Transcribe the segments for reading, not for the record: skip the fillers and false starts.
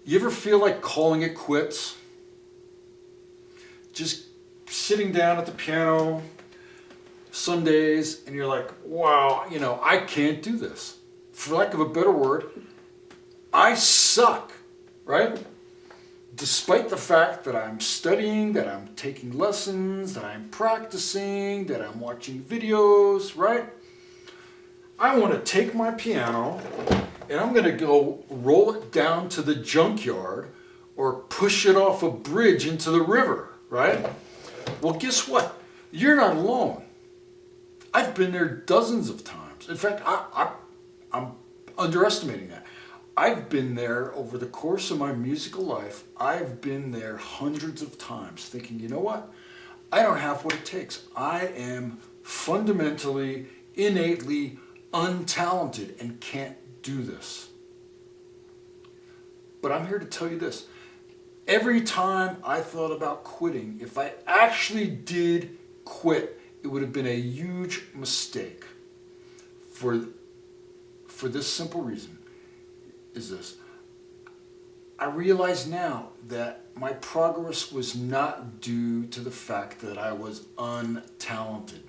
You ever feel like calling it quits? Just sitting down at the piano some days and you're like, wow, I can't do this. For lack of a better word, I suck, right? Despite the fact that I'm studying, that I'm taking lessons, that I'm practicing, that I'm watching videos, right? I want to take my piano and I'm going to go roll it down to the junkyard or push it off a bridge into the river, right? Well, guess what? You're not alone. I've been there dozens of times. In fact, I'm underestimating that. I've been there over the course of my musical life. I've been there hundreds of times thinking, you know what? I don't have what it takes. I am fundamentally, innately untalented and can't do this. But I'm here to tell you this. Every time I thought about quitting, if I actually did quit, it would have been a huge mistake for this simple reason is this. I realize now that my progress was not due to the fact that I was untalented.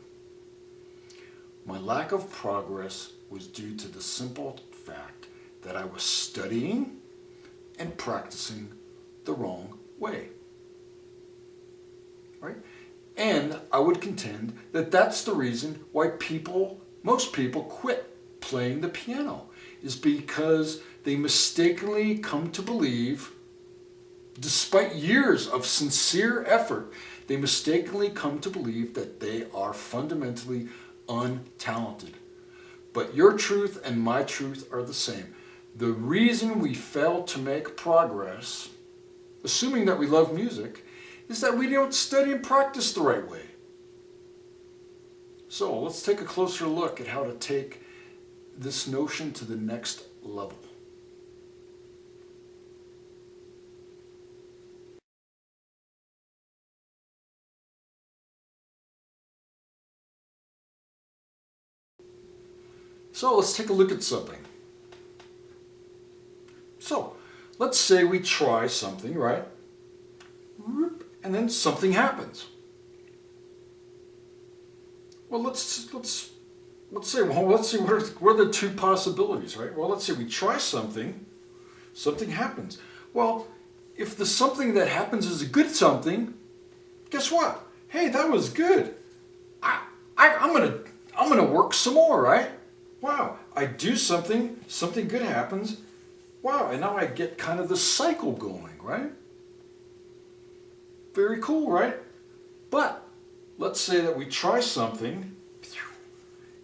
My lack of progress was due to the simple fact that I was studying and practicing the wrong way. Right? And I would contend that that's the reason why most people quit playing the piano, is because they mistakenly come to believe, despite years of sincere effort, they mistakenly come to believe that they are fundamentally untalented. But your truth and my truth are the same. The reason we fail to make progress, assuming that we love music, is that we don't study and practice the right way. So let's take a closer look at how to take this notion to the next level. So let's take a look at something. So let's say we try something, right? And then something happens. Well, let's see what are the two possibilities, right? Well, let's say we try something happens. Well, if the something that happens is a good something, guess what? Hey, that was good. I'm gonna work some more, right? Wow, I do something good happens. Wow, and now I get kind of the cycle going, right? Very cool, right? But let's say that we try something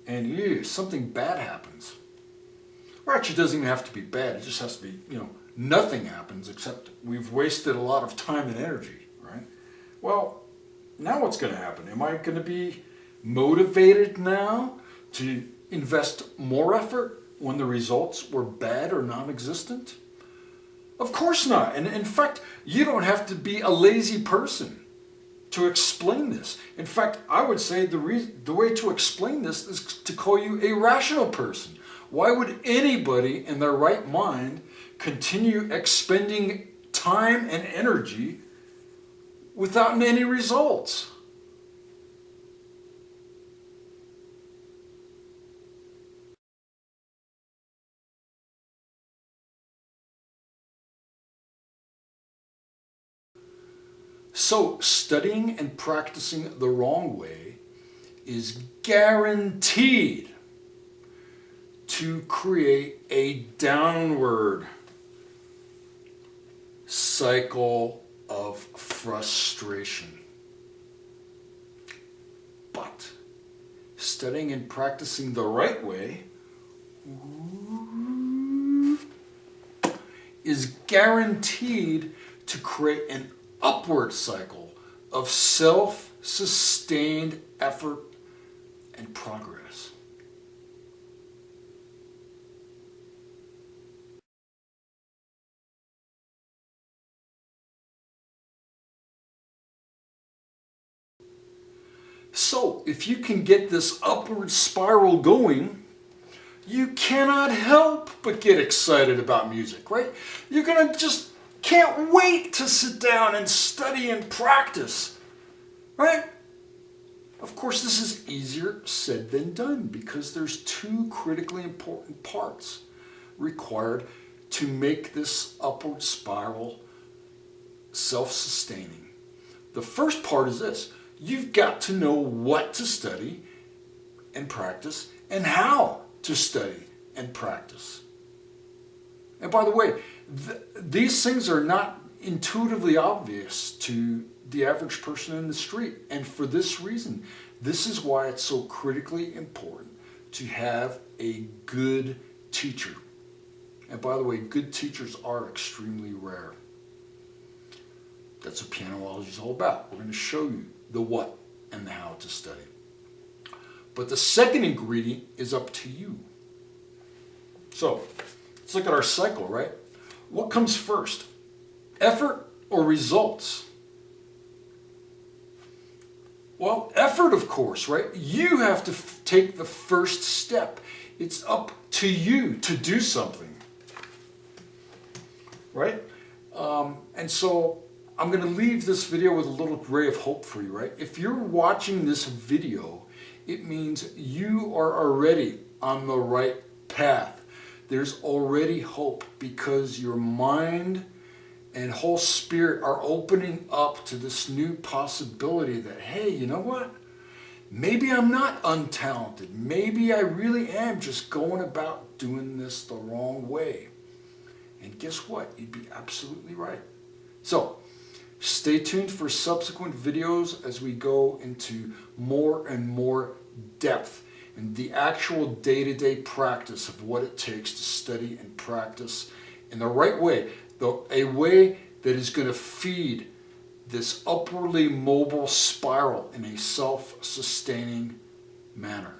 and something bad happens. Or actually, it doesn't even have to be bad. It just has to be, nothing happens except we've wasted a lot of time and energy, right? Well, now what's going to happen? Am I going to be motivated now to invest more effort when the results were bad or non-existent? Of course not. And in fact, you don't have to be a lazy person to explain this. In fact, I would say the way to explain this is to call you a rational person. Why would anybody in their right mind continue expending time and energy without any results? So studying and practicing the wrong way is guaranteed to create a downward cycle of frustration. But studying and practicing the right way is guaranteed to create an upward cycle of self-sustained effort and progress. So, if you can get this upward spiral going, you cannot help but get excited about music, right? You're going to just can't wait to sit down and study and practice, right? Of course, this is easier said than done because there's two critically important parts required to make this upward spiral self-sustaining. The first part is this: you've got to know what to study and practice and how to study and practice. And by the way, these things are not intuitively obvious to the average person in the street. And for this reason, this is why it's so critically important to have a good teacher. And by the way, good teachers are extremely rare. That's what Piano-ology is all about. We're going to show you the what and the how to study. But the second ingredient is up to you. So, let's look at our cycle, right? What comes first? Effort or results? Well, effort, of course, right? You have to take the first step. It's up to you to do something, right? And so I'm going to leave this video with a little ray of hope for you, right? If you're watching this video, it means you are already on the right path. There's already hope because your mind and whole spirit are opening up to this new possibility that, hey, you know what? Maybe I'm not untalented. Maybe I really am just going about doing this the wrong way. And guess what? You'd be absolutely right. So, stay tuned for subsequent videos as we go into more and more depth in the actual day-to-day practice of what it takes to study and practice in the right way, a way that is going to feed this upwardly mobile spiral in a self-sustaining manner.